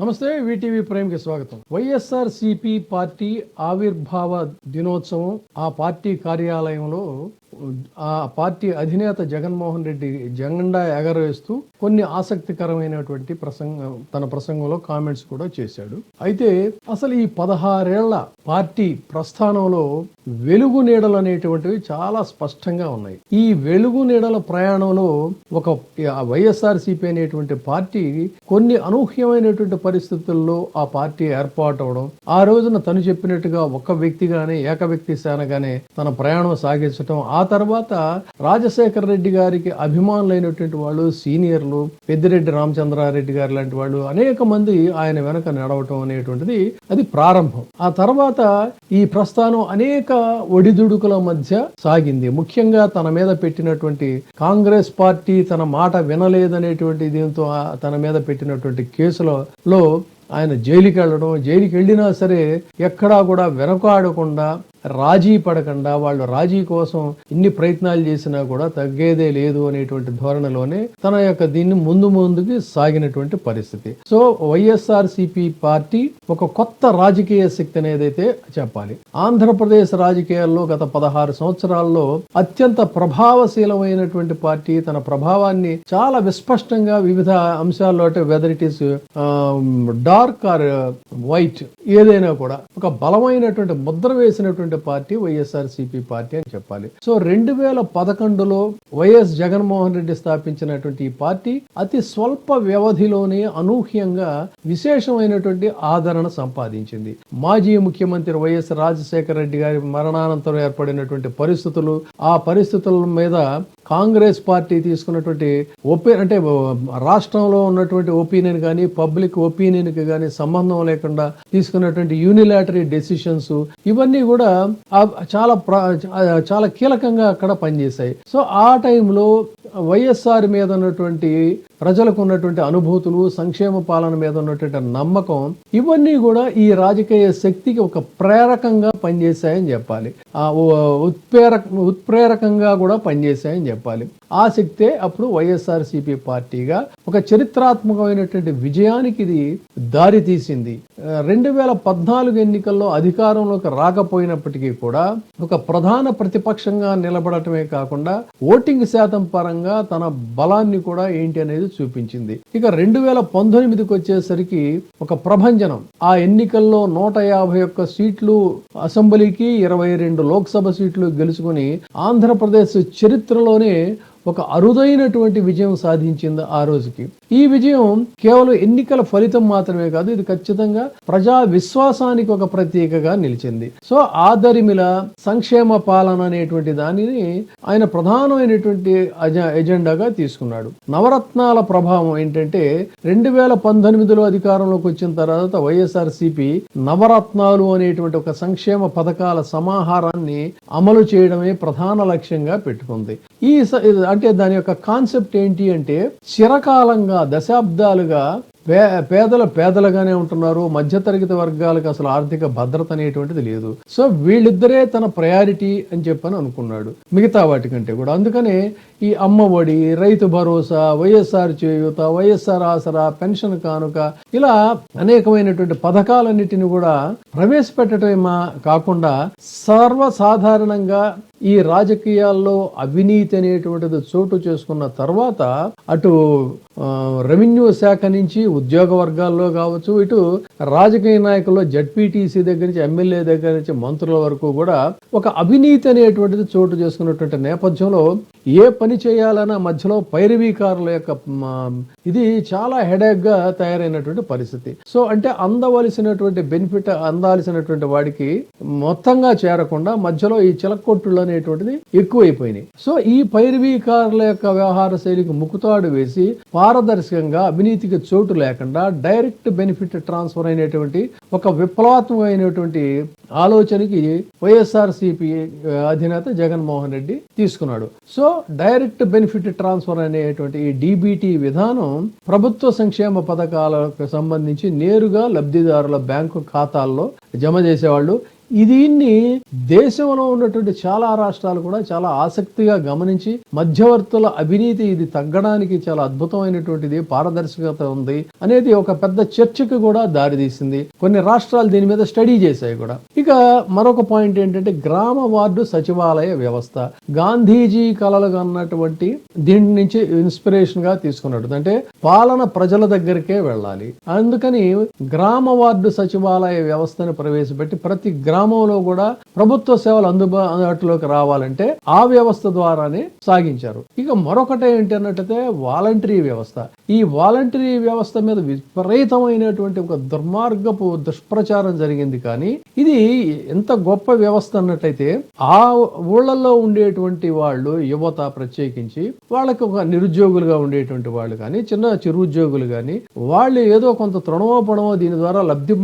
నమస్తే, వీటీవీ ప్రైమ్కి స్వాగతం. వైఎస్ఆర్సీపీ పార్టీ ఆవిర్భావ దినోత్సవం ఆ పార్టీ కార్యాలయంలో ఆ పార్టీ అధినేత జగన్మోహన్ రెడ్డి జెండా ఎగరవేస్తూ కొన్ని ఆసక్తికరమైనటువంటి తన ప్రసంగంలో కామెంట్స్ కూడా చేశాడు. అయితే అసలు ఈ 16 ఏళ్ల పార్టీ ప్రస్థానంలో వెలుగు నీడలు అనేటువంటివి చాలా స్పష్టంగా ఉన్నాయి. ఈ వెలుగు నీడల ప్రయాణంలో ఒక వైఎస్ఆర్సీపీ అనేటువంటి పార్టీ కొన్ని అనూహ్యమైనటువంటి పరిస్థితుల్లో ఆ పార్టీ ఏర్పాటు అవడం, ఆ రోజున తను చెప్పినట్టుగా ఒక్క వ్యక్తిగానే ఏక వ్యక్తి సేనగానే తన ప్రయాణం సాగించడం, ఆ తర్వాత రాజశేఖర రెడ్డి గారికి అభిమానులైనటువంటి వాళ్ళు, సీనియర్లు, పెద్దిరెడ్డి రామచంద్రారెడ్డి గారు లాంటి వాళ్ళు అనేక మంది ఆయన వెనక నడవటం అనేటువంటిది అది ప్రారంభం. ఆ తర్వాత ఈ ప్రస్థానం అనేక ఒడిదుడుకుల మధ్య సాగింది. ముఖ్యంగా తన మీద పెట్టినటువంటి కాంగ్రెస్ పార్టీ తన మాట వినలేదనేటువంటి దీంతో తన మీద పెట్టినటువంటి కేసులలో ఆయన జైలుకి వెళ్ళడం, జైలుకి వెళ్ళినా సరే ఎక్కడా కూడా వెనకాడకుండా, రాజీ పడకుండా, వాళ్ళు రాజీ కోసం ఇన్ని ప్రయత్నాలు చేసినా కూడా తగ్గేదే లేదు అనేటువంటి ధోరణిలోనే తన యొక్క దీన్ని ముందుకి సాగినటువంటి పరిస్థితి. సో వైఎస్ఆర్సీపీ పార్టీ ఒక కొత్త రాజకీయ శక్తి అనేదైతే చెప్పాలి. ఆంధ్రప్రదేశ్ రాజకీయాల్లో గత 16 సంవత్సరాల్లో అత్యంత ప్రభావశీలమైనటువంటి పార్టీ. తన ప్రభావాన్ని చాలా విస్పష్టంగా వివిధ అంశాల్లో, అంటే whether it is dark are white, ఏదైనా కూడా ఒక బలమైనటువంటి ముద్ర వేసినటువంటి పార్టీ వైఎస్ఆర్సీపీ పార్టీ అని చెప్పాలి. సో 2011లో వైఎస్ జగన్మోహన్ రెడ్డి స్థాపించినటువంటి ఈ పార్టీ అతి స్వల్ప వ్యవధిలోనే అనూహ్యంగా విశేషమైనటువంటి ఆదరణ సంపాదించింది. మాజీ ముఖ్యమంత్రి వైఎస్ రాజశేఖర రెడ్డి గారి మరణానంతరం ఏర్పడినటువంటి పరిస్థితులు, ఆ పరిస్థితుల మీద కాంగ్రెస్ పార్టీ తీసుకున్నటువంటి అంటే రాష్ట్రంలో ఉన్నటువంటి ఒపీనియన్ కానీ, పబ్లిక్ ఒపీనియన్ కి కానీ సంబంధం లేకుండా తీసుకున్నటువంటి యూనిలాటరీ డెసిషన్స్, ఇవన్నీ కూడా చాలా కీలకంగా అక్కడ పనిచేశాయి. సో ఆ టైంలో వైఎస్ఆర్ మీద ఉన్నటువంటి ప్రజలకు ఉన్నటువంటి అనుభూతులు, సంక్షేమ పాలన మీద ఉన్నటువంటి నమ్మకం, ఇవన్నీ కూడా ఈ రాజకీయ శక్తికి ఒక ప్రేరకంగా పనిచేశాయని చెప్పాలి. ఉత్ప్రేరకంగా కూడా పనిచేశాయని చెప్పాలి. ఆ శక్తే అప్పుడు వైఎస్ఆర్సీపీ పార్టీగా ఒక చరిత్రాత్మకమైనటువంటి విజయానికి ఇది దారి తీసింది. 2014 ఎన్నికల్లో అధికారంలోకి రాకపోయినప్పటికీ కూడా ఒక ప్రధాన ప్రతిపక్షంగా నిలబడటమే కాకుండా ఓటింగ్ శాతం పరంగా తన బలాన్ని కూడా ఏంటి అనేది చూపించింది. ఇక 2019కి వచ్చేసరికి ఒక ప్రభంజనం. ఆ ఎన్నికల్లో 151 సీట్లు అసెంబ్లీకి, 22 లోక్సభ సీట్లు గెలుచుకుని ఆంధ్రప్రదేశ్ చరిత్రలోనే ఒక అరుదైనటువంటి విజయం సాధించింది ఆ రోజుకి. ఈ విజయం కేవలం ఎన్నికల ఫలితం మాత్రమే కాదు, ఇది ఖచ్చితంగా ప్రజా విశ్వాసానికి ఒక ప్రతీకగా నిలిచింది. సో ఆదరిమిల సంక్షేమ పాలన అనేటువంటి దానిని ఆయన ప్రధానమైనటువంటి ఎజెండాగా తీసుకున్నాడు. నవరత్నాల ప్రభావం ఏంటంటే 2019లో అధికారంలోకి వచ్చిన తర్వాత వైఎస్ఆర్సీపీ నవరత్నాలు అనేటువంటి ఒక సంక్షేమ పథకాల సమాహారాన్ని అమలు చేయడమే ప్రధాన లక్ష్యంగా పెట్టుకుంది. అంటే దాని యొక్క కాన్సెప్ట్ ఏంటి అంటే, చిరకాలంగా దశాబ్దాలుగా పేదలు పేదలుగానే ఉంటున్నారు, మధ్యతరగతి వర్గాలకు అసలు ఆర్థిక భద్రత అనేటువంటిది లేదు. సో వీళ్ళిద్దరే తన ప్రయారిటీ అని చెప్పని అనుకున్నాడు మిగతా వాటికంటే కూడా. అందుకనే ఈ అమ్మ ఒడి, రైతు భరోసా, వైఎస్ఆర్ చేయూత, వైఎస్ఆర్ ఆసరా, పెన్షన్ కానుక, ఇలా అనేకమైనటువంటి పథకాలన్నిటిని కూడా ప్రవేశపెట్టడమే కాకుండా సర్వసాధారణంగా ఈ రాజకీయాల్లో అవినీతి అనేటువంటిది చోటు చేసుకున్న తర్వాత అటు రెవెన్యూ శాఖ నుంచి ఉద్యోగ వర్గాల్లో కావచ్చు, ఇటు రాజకీయ నాయకుల్లో జడ్పీటీసీ దగ్గర నుంచి, ఎమ్మెల్యే దగ్గర నుంచి మంత్రుల వరకు కూడా ఒక అవినీతి అనేటువంటిది చోటు చేసుకున్నటువంటి నేపథ్యంలో ఏ పని చేయాలన్న మధ్యలో పైరవీకారుల యొక్క ఇది చాలా హెడేక్ గా తయారైనటువంటి పరిస్థితి. సో అంటే అందవలసినటువంటి బెనిఫిట్ అందాల్సినటువంటి వాడికి మొత్తంగా చేరకుండా మధ్యలో ఈ చిలకొట్టులు అనేటువంటిది ఎక్కువైపోయినాయి. సో ఈ పైరవీకారుల యొక్క వ్యవహార శైలికి ముక్కుతాడు వేసి పారదర్శకంగా, అవినీతికి చోటు లేకుండా డైరెక్ట్ బెనిఫిట్ ట్రాన్స్ఫర్ అయినటువంటి ఒక విప్లవాత్మకమైనటువంటి ఆలోచనకి వైఎస్ఆర్సీపీ అధినేత జగన్మోహన్ రెడ్డి తీసుకున్నాడు. సో డైరెక్ట్ బెనిఫిట్ ట్రాన్స్ఫర్ అనేటువంటి ఈ డీబీటీ విధానం ప్రభుత్వ సంక్షేమ పథకాలకు సంబంధించి నేరుగా లబ్ధిదారుల బ్యాంకు ఖాతాల్లో జమ చేసేవాళ్ళు. దీన్ని దేశంలో ఉన్నటువంటి చాలా రాష్ట్రాలు కూడా చాలా ఆసక్తిగా గమనించి మధ్యవర్తుల అవినీతి ఇది తగ్గడానికి చాలా అద్భుతమైనటువంటిది, పారదర్శకత ఉంది అనేది ఒక పెద్ద చర్చకు కూడా దారితీసింది. కొన్ని రాష్ట్రాలు దీని మీద స్టడీ చేశాయి కూడా. ఇక మరొక పాయింట్ ఏంటంటే గ్రామ వార్డు సచివాలయ వ్యవస్థ. గాంధీజీ కలలు అన్నటువంటి దీని నుంచి ఇన్స్పిరేషన్ గా తీసుకున్నట్టు, అంటే పాలన ప్రజల దగ్గరికే వెళ్ళాలి. అందుకని గ్రామ వార్డు సచివాలయ వ్యవస్థను ప్రవేశపెట్టి ప్రతి గ్రామంలో కూడా ప్రభుత్వ సేవలు అందుబాటులోకి రావాలంటే ఆ వ్యవస్థ ద్వారానే సాగించారు. ఇక మరొకటి ఏంటి అన్నట్టయితే వాలంటరీ వ్యవస్థ. ఈ వాలంటరీ వ్యవస్థ మీద విపరీతమైనటువంటి ఒక దుర్మార్గపు దుష్ప్రచారం జరిగింది. కానీ ఇది ఎంత గొప్ప వ్యవస్థ అన్నట్టయితే ఆ ఊళ్ళల్లో ఉండేటువంటి వాళ్ళు, యువత ప్రత్యేకించి వాళ్ళకి ఒక నిరుద్యోగులుగా ఉండేటువంటి వాళ్ళు కానీ, చిన్న చిరుద్యోగులు కానీ, వాళ్ళు ఏదో కొంత తృణమో దీని ద్వారా లబ్ధి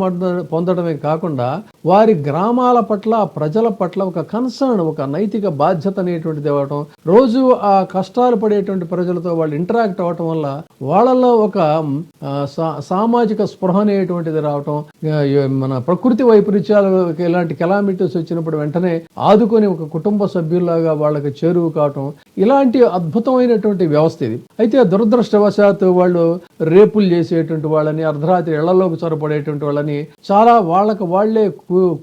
పొందడమే కాకుండా వారి గ్రామాల పట్ల, ప్రజల పట్ల ఒక కన్సర్న్, ఒక నైతిక బాధ్యత అనేటువంటిది ఇవ్వటం, రోజు ఆ కష్టాలు పడేటువంటి ప్రజలతో వాళ్ళు ఇంటరాక్ట్ అవ్వటం వల్ల వాళ్ళలో ఒక సామాజిక స్పృహ అనేటువంటిది రావటం, మన ప్రకృతి వైపరీత్యాలు ఇలాంటి కెలామిటీస్ వచ్చినప్పుడు వెంటనే ఆదుకొని ఒక కుటుంబ సభ్యుల్లాగా వాళ్ళకి చేరువు కావటం, ఇలాంటి అద్భుతమైనటువంటి వ్యవస్థ ఇది. అయితే దురదృష్టవశాత్తు వాళ్ళు రేపులు చేసేటువంటి వాళ్ళని, అర్ధరాత్రి ఇళ్లలోకి చొరపడేటువంటి వాళ్ళని, చాలా వాళ్ళకి వాళ్లే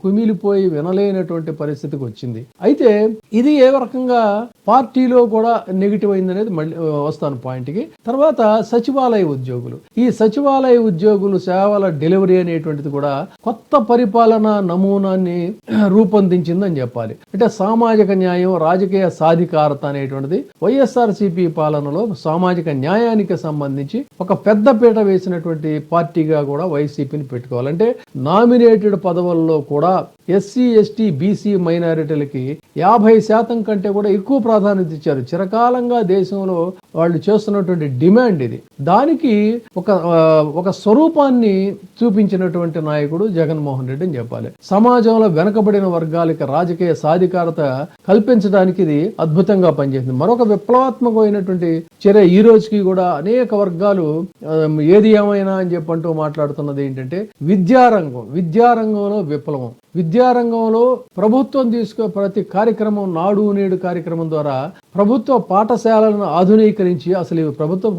కుమిలిపోయి వినలేనటువంటి పరిస్థితికి వచ్చింది. అయితే ఇది ఏ రకంగా పార్టీలో కూడా నెగిటివ్ అయిందనేది మళ్ళీ వస్తాను పాయింట్కి. తర్వాత సచివాలయ ఉద్యోగులు. ఈ సచివాలయ ఉద్యోగులు సేవల డెలివరీ అనేటువంటిది కూడా కొత్త పరిపాలన నమూనాన్ని రూపొందించిందని చెప్పాలి. అంటే సామాజిక న్యాయం, రాజకీయ సాధికారత అనేటువంటిది వైఎస్ఆర్సీపీ పాలనలో సామాజిక న్యాయానికి సంబంధించి ఒక పెద్ద పీట వేసినటువంటి పార్టీగా కూడా వైసీపీని పెట్టుకోవాలంటే నామినేటెడ్ పదవుల్లో కూడా ఎస్సీ, ఎస్టీ, బీసీ మైనారిటీలకి 50% కంటే కూడా ఎక్కువ ప్రాధాన్యత ఇచ్చారు. చిరకాలంగా దేశంలో వాళ్ళు చేస్తున్నటువంటి డిమాండ్ ఇది. దానికి ఒక స్వరూపాన్ని చూపించినటువంటి నాయకుడు జగన్మోహన్ రెడ్డి అని చెప్పాలి. సమాజంలో వెనకబడిన వర్గాలకి రాజకీయ సాధికారత కల్పించడానికి ఇది అద్భుతంగా పనిచేసింది. మరొక విప్లవాత్మకమైనటువంటి చర్య ఈ రోజుకి కూడా అనేక వర్గాలు ఏది ఏమైనా అని చెప్పంటూ మాట్లాడుతున్నది ఏంటంటే విద్యారంగంలో విప్లవం. విద్యారంగంలో ప్రభుత్వం ప్రతి కార్యక్రమం, నాడు నేడు కార్యక్రమం ద్వారా ప్రభుత్వ పాఠశాలలను ఆధునీకరించి, అసలు ప్రభుత్వ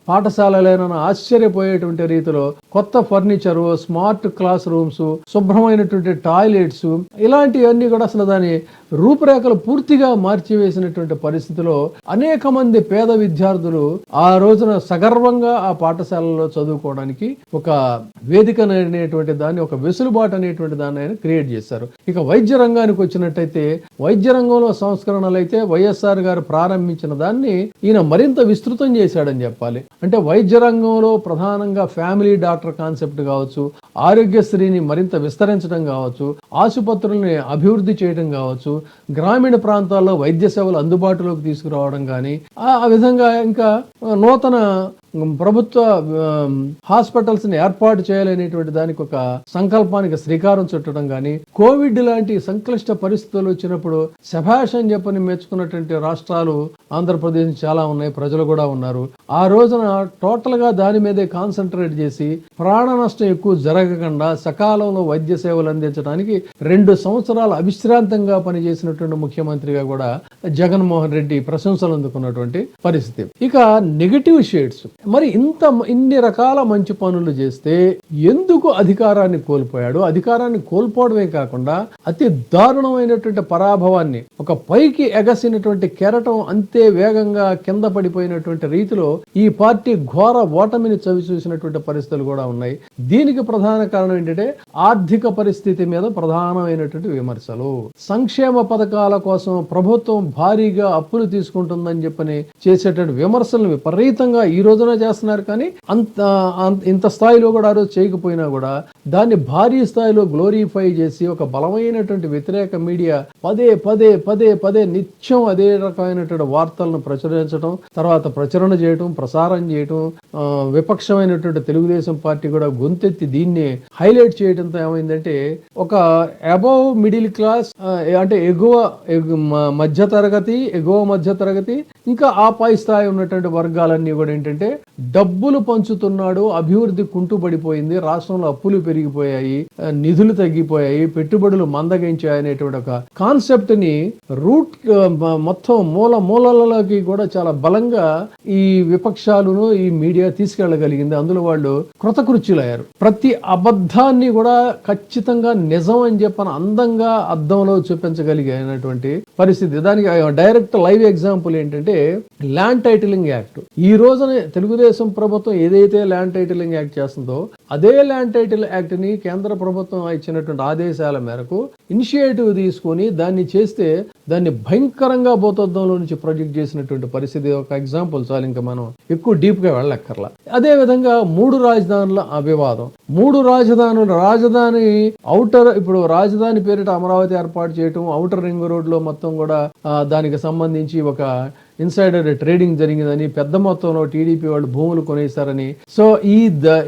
పాఠశాలలను ఆశ్చర్యపోయేటువంటి రీతిలో కొత్త ఫర్నిచరు, స్మార్ట్ క్లాస్ రూమ్స్, శుభ్రమైనటువంటి టాయిలెట్స్, ఇలాంటివన్నీ కూడా అసలు దాని రూపురేఖలు పూర్తిగా మార్చివేసినటువంటి పరిస్థితిలో అనేక మంది పేద విద్యార్థులు ఆ రోజున సగర్వంగా ఆ పాఠశాలలో చదువుకోవడానికి ఒక వేదిక అనేటువంటి దాన్ని, ఒక వెసులుబాటు అనేటువంటి దాన్ని ఆయన క్రియేట్ చేశారు. ఇక వైద్య రంగానికి వచ్చినట్టయితే వైద్య రంగంలో సంస్కరణలు అయితే వైఎస్ఆర్ గారు ప్రారంభించిన దాన్ని ఈయన మరింత విస్తృతం చేశాడని చెప్పాలి. అంటే వైద్య రంగంలో ప్రధానంగా ఫ్యామిలీ డాక్టర్ కాన్సెప్ట్ కావచ్చు, ఆరోగ్యశ్రీని మరింత విస్తరించడం కావచ్చు, ఆసుపత్రుల్ని అభివృద్ధి చేయడం కావచ్చు, గ్రామీణ ప్రాంతాల్లో వైద్య సేవలు అందుబాటులోకి తీసుకురావడం కానీ, ఆ విధంగా ఇంకా నూతన ప్రభుత్వ హాస్పిటల్స్ ని ఏర్పాటు చేయాలనేటువంటి దానికి ఒక సంకల్పానికి శ్రీకారం చుట్టడం కానీ, కోవిడ్ లాంటి సంక్లిష్ట పరిస్థితులు వచ్చినప్పుడు శభాష్ అని చెప్పని మెచ్చుకున్నటువంటి రాష్ట్రాలు ఆంధ్రప్రదేశ్ చాలా ఉన్నాయి, ప్రజలు కూడా ఉన్నారు. ఆ రోజున టోటల్ గా దాని మీదే కాన్సన్ట్రేట్ చేసి ప్రాణ నష్టం ఎక్కువ జరగకుండా సకాలంలో వైద్య సేవలు అందించడానికి 2 సంవత్సరాలు అవిశ్రాంతంగా పనిచేసినటువంటి ముఖ్యమంత్రిగా కూడా జగన్మోహన్ రెడ్డి ప్రశంసలు అందుకున్నటువంటి పరిస్థితి. ఇక నెగటివ్ షేడ్స్. మరి ఇన్ని రకాల మంచి పనులు చేస్తే ఎందుకు అధికారాన్ని కోల్పోయాడు? అధికారాన్ని కోల్పోవడమే కాకుండా అతి దారుణమైనటువంటి పరాభవాన్ని, ఒక పైకి ఎగసినటువంటి కెరటం అంతే వేగంగా కింద పడిపోయినటువంటి రీతిలో ఈ పార్టీ ఘోర ఓటమిని చవి చూసినటువంటి పరిస్థితులు కూడా ఉన్నాయి. దీనికి ప్రధాన కారణం ఏంటంటే ఆర్థిక పరిస్థితి మీద ప్రధానమైనటువంటి విమర్శలు. సంక్షేమ పథకాల కోసం ప్రభుత్వం భారీగా అప్పులు తీసుకుంటుందని చెప్పని చేసేటువంటి విమర్శలను విపరీతంగా ఈ రోజున చేస్తున్నారు. కానీ ఇంత స్థాయిలో కూడా ఆ రోజు చేయకపోయినా కూడా దాన్ని భారీ స్థాయిలో గ్లోరిఫై చేసి ఒక బలమైనటువంటి వ్యతిరేక మీడియా పదే పదే పదే పదే నిత్యం అదే రకమైనటువంటి వార్తలను ప్రచురించడం, తర్వాత ప్రచురణ చేయడం, ప్రసారం చేయడం, విపక్షమైనటువంటి తెలుగుదేశం పార్టీ కూడా గొంతెత్తి దీన్ని హైలైట్ చేయడంతో ఏమైందంటే ఒక అబవ్ మిడిల్ క్లాస్, అంటే ఎగువ మధ్య తరగతి ఇంకా ఆ పై స్థాయి ఉన్నటువంటి వర్గాలన్నీ కూడా ఏంటంటే డబ్బులు పంచుతున్నాడు, అభివృద్ధి కుంటుపడిపోయింది, రాష్ట్రంలో అప్పులు పెరిగిపోయాయి, నిధులు తగ్గిపోయాయి, పెట్టుబడులు మందగించాయి అనేటువంటి ఒక కాన్సెప్ట్ ని రూట్ మొత్తం మూలలలోకి కూడా చాలా బలంగా ఈ విపక్షాలను ఈ మీడియా తీసుకెళ్లగలిగింది. అందులో వాళ్ళు కృతకృత్యులయ్యారు. ప్రతి అబద్ధాన్ని కూడా ఖచ్చితంగా నిజం అని చెప్పని అందంగా అద్దంలో చూపించగలిగినటువంటి పరిస్థితి. దానికి డైరెక్ట్ లైవ్ ఎగ్జాంపుల్ ఏంటంటే ల్యాండ్ టైటిలింగ్ యాక్ట్. ఈ రోజున తెలుగుదేశం ప్రభుత్వం ఏదైతే ల్యాండ్ టైటిలింగ్ యాక్ట్ చేస్తుందో అదే ల్యాండ్ టైటిల్ యాక్ట్ ని కేంద్ర ప్రభుత్వం ఇచ్చినటువంటి ఆదేశాల మేరకు ఇనిషియేటివ్ తీసుకొని దాన్ని చేస్తే దాన్ని భయంకరంగా భూతద్దంలో నుంచి ప్రొజెక్ట్ చేసినటువంటి పరిస్థితి. ఒక ఎగ్జాంపుల్ చాలు, ఇంకా మనం ఎక్కువ డీప్ గా వెళ్ళక్కర్లా. అదే విధంగా 3 రాజధానుల వివాదం. 3 రాజధానులు, రాజధాని ఔటర్, ఇప్పుడు రాజధాని పేరిట అమరావతి ఏర్పాటు చేయటం, ఔటర్ రింగ్ రోడ్ లో మొత్తం కూడా దానికి సంబంధించి ఒక ఇన్సైడర్ ట్రేడింగ్ జరిగిందని, పెద్ద మొత్తంలో టీడీపీ వాళ్ళు భూములు కొనేశారని. సో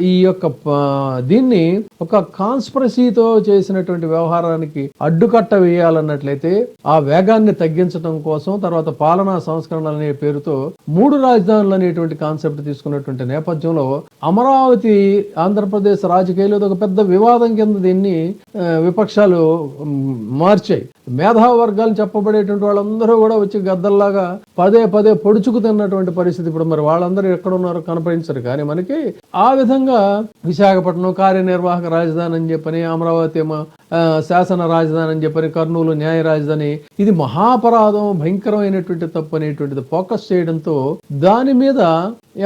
ఈ యొక్క దీన్ని ఒక కాన్స్పిరసీతో చేసినటువంటి వ్యవహారానికి అడ్డుకట్ట వేయాలన్నట్లయితే ఆ వేగాన్ని తగ్గించడం కోసం తర్వాత పాలనా సంస్కరణలు అనే పేరుతో 3 రాజధానులు అనేటువంటి కాన్సెప్ట్ తీసుకున్నటువంటి నేపథ్యంలో అమరావతి ఆంధ్రప్రదేశ్ రాజకీయాలు ఒక పెద్ద వివాదం కింద దీన్ని విపక్షాలు మార్చాయి. మేధావి వర్గాలు చెప్పబడేటువంటి వాళ్ళందరూ కూడా వచ్చి గద్దల్లాగా పదే పొడుచుకు తిన్నటువంటి పరిస్థితి. ఇప్పుడు మరి వాళ్ళందరూ ఎక్కడ ఉన్నారో కనపడించరు, కానీ మనకి ఆ విధంగా విశాఖపట్నం కార్యనిర్వాహక రాజధాని అని చెప్పని, అమరావతి శాసన రాజధాని అని చెప్పని, కర్నూలు న్యాయ రాజధాని, ఇది మహాపరాధం, భయంకరమైనటువంటి తప్పు అనేటువంటిది ఫోకస్ చేయడంతో దాని మీద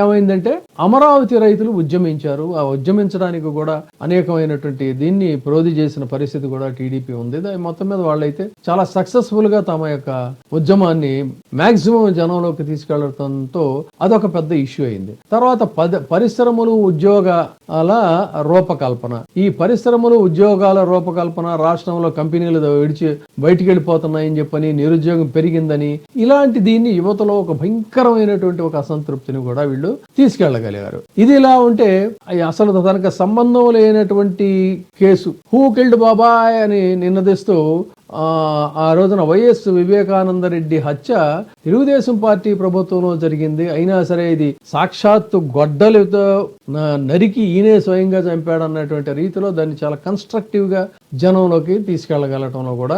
ఏమైందంటే అమరావతి రైతులు ఉద్యమించారు. ఆ ఉద్యమించడానికి కూడా అనేకమైనటువంటి దీన్ని ప్రోధి చేసిన పరిస్థితి కూడా టీడీపీ ఉంది. మొత్తం మీద వాళ్ళైతే చాలా సక్సెస్ఫుల్ గా తమ యొక్క ఉద్యమాన్ని మాక్సిమం జనంలోకి తీసుకెళ్లడంతో అదొక పెద్ద ఇష్యూ అయింది. తర్వాత పరిశ్రమలు ఉద్యోగాల రూపకల్పన. ఈ పరిశ్రమలు ఉద్యోగాల రూపకల్పన, రాష్ట్రంలో కంపెనీలు బయటికి వెళ్ళిపోతున్నాయని చెప్పని, నిరుద్యోగం పెరిగిందని, ఇలాంటి దీన్ని యువతలో ఒక భయంకరమైనటువంటి ఒక అసంతృప్తిని కూడా వీళ్ళు తీసుకెళ్లగలిగారు. ఇది ఇలా ఉంటే అసలు తనకు సంబంధం లేనటువంటి కేసు హూ కిల్డ్ బాబాయ్ అని నినదిస్తూ ఆ రోజున వైఎస్ వివేకానందరెడ్డి హత్య తెలుగుదేశం పార్టీ ప్రభుత్వంలో జరిగింది. అయినా సరే ఇది సాక్షాత్తు గొడ్డలతో నరికి ఈయనే స్వయంగా చంపాడన్నటువంటి రీతిలో దాన్ని చాలా కన్స్ట్రక్టివ్ గా జనంలోకి తీసుకెళ్లగలటంలో కూడా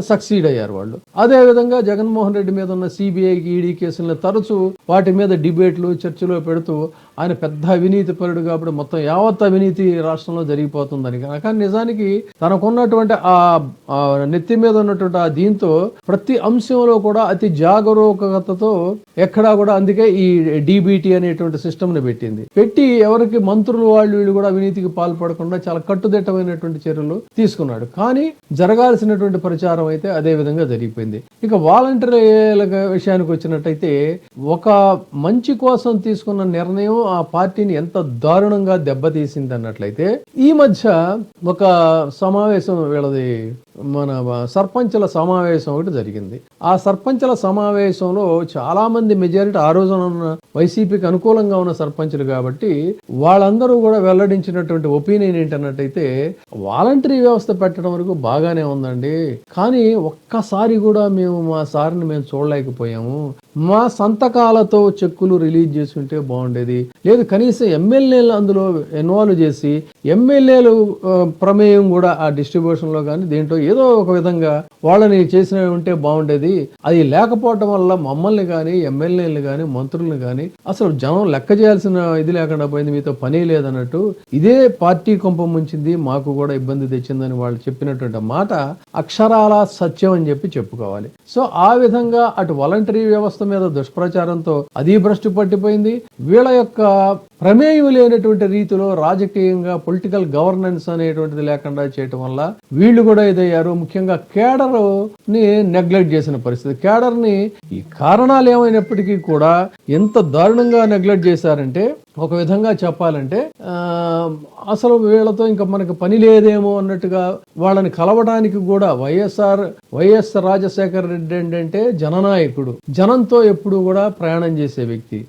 సక్సీడ్ అయ్యారు వాళ్ళు. అదే విధంగా జగన్మోహన్ రెడ్డి మీద ఉన్న సిబిఐకి ఈడీ కేసులను తరచూ వాటి మీద డిబేట్లు చర్చలో పెడుతూ ఆయన పెద్ద అవినీతి పరుడు కాబట్టి మొత్తం యావత్ అవినీతి రాష్ట్రంలో జరిగిపోతుందని. కానీ నిజానికి తనకున్నటువంటి ఆ నెత్తి మీద ఉన్నటువంటి ఆ దీంతో ప్రతి అంశంలో కూడా అతి జాగరూకతతో ఎక్కడా కూడా, అందుకే ఈ డిబిటి అనేటువంటి సిస్టమ్ ని పెట్టి ఎవరికి మంత్రులు వాళ్ళు వీళ్ళు కూడా అవినీతికి పాల్పడకుండా చాలా కట్టుదిట్టమైనటువంటి చర్యలు తీసుకున్నాడు. కానీ జరగాల్సినటువంటి ప్రచారం అయితే అదే విధంగా జరిగిపోయింది. ఇక వాలంటీర్ల విషయానికి వచ్చినట్టయితే ఒక మంచి కోసం తీసుకున్న నిర్ణయం ఆ పార్టీని ఎంత దారుణంగా దెబ్బతీసింది అన్నట్లయితే, ఈ మధ్య ఒక సమావేశం వీళ్ళది మన సర్పంచుల సమావేశం ఒకటి జరిగింది. ఆ సర్పంచుల సమావేశంలో చాలా మంది మెజారిటీ ఆ రోజున ఉన్న వైసీపీకి అనుకూలంగా ఉన్న సర్పంచులు కాబట్టి వాళ్ళందరూ కూడా వెల్లడించినటువంటి ఒపీనియన్ ఏంటన్నట్టయితే, వాలంటరీ వ్యవస్థ పెట్టడం వరకు బాగానే ఉందండి, కానీ ఒక్కసారి కూడా మా సార్ని మేము చూడలేకపోయాము, మా సంతకాలతో చెక్కులు రిలీజ్ చేసుకుంటే బాగుండేది, లేదు కనీసం ఎమ్మెల్యేలు అందులో ఇన్వాల్వ్ చేసి ఎమ్మెల్యేలు ప్రమేయం కూడా ఆ డిస్ట్రిబ్యూషన్ లో కానీ దేంట్లో ఏదో ఒక విధంగా వాళ్ళని చేసిన ఉంటే బాగుండేది, అది లేకపోవటం వల్ల మమ్మల్ని కానీ ఎమ్మెల్యేలు కానీ మంత్రులను కానీ అసలు జనం లెక్క చేయాల్సిన ఇది లేకుండా పోయింది, మీతో పని లేదన్నట్టు ఇదే పార్టీ కొంప ముంచింది, మాకు కూడా ఇబ్బంది తెచ్చిందని వాళ్ళు చెప్పినటువంటి మాట అక్షరాల సత్యం అని చెప్పుకోవాలి. సో ఆ విధంగా అటు వాలంటరీ వ్యవస్థ మీద దుష్ప్రచారంతో అది భ్రష్టు పట్టిపోయింది. వీళ్ళ యొక్క ప్రమేయం లేనటువంటి రీతిలో రాజకీయంగా పొలిటికల్ గవర్నెన్స్ అనేటువంటిది లేకుండా చేయటం వల్ల వీళ్ళు కూడా ఇదయ్యారు. ముఖ్యంగా కేడర్ ని నెగ్లెక్ట్ చేసిన పరిస్థితి. కేడర్ ని ఈ కారణాలు ఏమైనప్పటికీ కూడా ఎంత దారుణంగా నెగ్లెక్ట్ చేశారంటే, ఒక విధంగా చెప్పాలంటే అసలు వీళ్ళతో ఇంకా మనకు పని లేదేమో అన్నట్టుగా వాళ్ళని కలవడానికి కూడా వైఎస్ రాజశేఖర రెడ్డి ఏంటంటే జననాయకుడు, జనంతో ఎప్పుడు కూడా ప్రయాణం చేసే వ్యక్తి.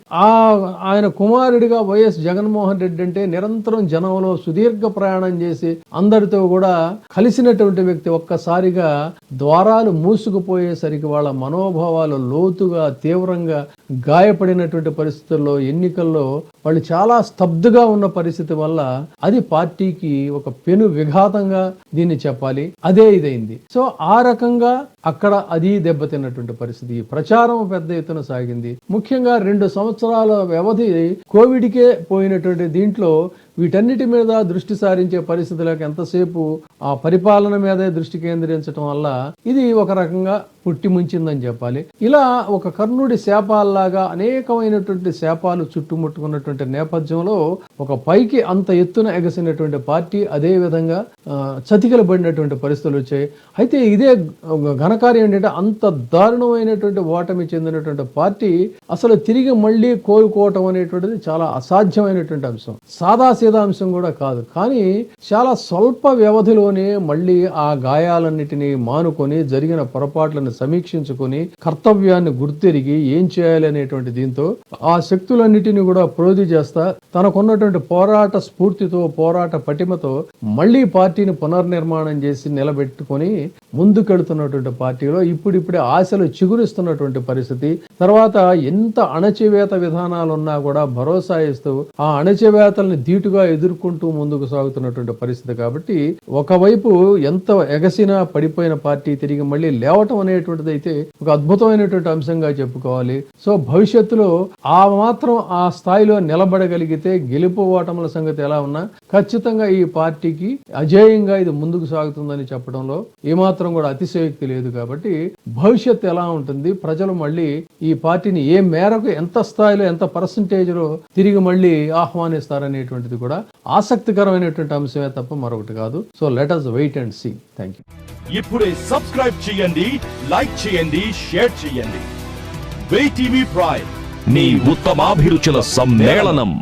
ఆయన కుమారుడిగా వైఎస్ జగన్మోహన్ రెడ్డి అంటే నిరంతరం జనంలో సుదీర్ఘ ప్రయాణం చేసి అందరితో కూడా కలిసినటువంటి వ్యక్తి. ఒక్కసారిగా ద్వారాలు మూసుకుపోయేసరికి వాళ్ళ మనోభావాలు లోతుగా తీవ్రంగా గాయపడినటువంటి పరిస్థితుల్లో ఎన్నికల్లో వాళ్ళు చాలా స్తబ్దుగా ఉన్న పరిస్థితి వల్ల అది పార్టీకి ఒక పెను విఘాతంగా దీన్ని చెప్పాలి, అదే ఇదైంది. సో ఆ రకంగా అక్కడ అది దెబ్బతిన్నటువంటి పరిస్థితి. ప్రచారం పెద్ద ఎత్తున సాగింది. ముఖ్యంగా 2 సంవత్సరాల వ్యవధి కోవిడ్కే పోయినటువంటి దీంట్లో వీటన్నిటి మీద దృష్టి సారించే పరిస్థితులకు ఎంతసేపు ఆ పరిపాలన మీదే దృష్టి కేంద్రీకరించడం వల్ల ఇది ఒక రకంగా పుట్టి ముంచిందని చెప్పాలి. ఇలా ఒక కర్ణుడి శాపాల్లాగా అనేకమైనటువంటి శాపాలు చుట్టుముట్టుకున్నటువంటి నేపథ్యంలో ఒక పైకి అంత ఎత్తున ఎగసినటువంటి పార్టీ అదే విధంగా చతికిలబడినటువంటి పరిస్థితులు వచ్చాయి. అయితే ఇదే ఘనకార్యం ఏంటంటే అంత దారుణమైనటువంటి ఓటమి చెందినటువంటి పార్టీ అసలు తిరిగి మళ్ళీ కోలుకోవటం అనేటువంటిది చాలా అసాధ్యమైనటువంటి అంశం, సాదాసీదా అంశం కూడా కాదు. కానీ చాలా స్వల్ప వ్యవధిలోనే మళ్ళీ ఆ గాయాలన్నిటినీ మానుకొని జరిగిన పొరపాట్లను సమీక్షించుకొని కర్తవ్యాన్ని గుర్తెరిగి ఏం చేయాలి అనేటువంటి దీంతో ఆ శక్తులన్నిటిని కూడా ప్రోధి చేస్తా తనకున్నటువంటి పోరాట స్ఫూర్తితో పోరాట పటిమతో మళ్ళీ పార్టీని పునర్నిర్మాణం చేసి నిలబెట్టుకొని ముందుకెడుతున్నటువంటి పార్టీలో ఇప్పుడిప్పుడే ఆశలు చిగురిస్తున్నటువంటి పరిస్థితి. తర్వాత ఎంత అణచివేత విధానాలు ఉన్నా కూడా భరోసా ఇస్తూ ఆ అణచివేతల్ని ధీటుగా ఎదుర్కొంటూ ముందుకు సాగుతున్నటువంటి పరిస్థితి. కాబట్టి ఒకవైపు ఎంత ఎగసినా పడిపోయిన పార్టీ తిరిగి మళ్ళీ లేవటం అనేటువంటిది అయితే ఒక అద్భుతమైనటువంటి అంశంగా చెప్పుకోవాలి. సో భవిష్యత్తులో ఆ మాత్రం ఆ స్థాయిలో నిలబడగలిగితే గెలుపు ఓటముల సంగతి ఎలా ఉన్నా ఖచ్చితంగా ఈ పార్టీకి అజేయంగా ఇది ముందుకు సాగుతుందని చెప్పడంలో ఏమాత్రం కూడా అతిశయోక్తి లేదు. కాబట్టి భవిష్యత్తు ఎలా ఉంటుంది, ప్రజలు మళ్ళీ ఈ పార్టీని ఏ మేరకు ఎంత స్థాయిలో ఎంత పర్సంటేజ్ లో తిరిగి మళ్ళీ ఆహ్వానిస్తారనేటువంటిది కూడా ఆసక్తికరమైనటువంటి అంశమే తప్ప మరొకటి కాదు. So let us wait and see. Thank you. ఇప్పుడే సబ్స్క్రైబ్ చేయండి, లైక్ చేయండి, షేర్ చేయండి. వే టీవీ ప్రైమ్, నీ ఉత్తమాభిరుచుల సమ్మేళనం.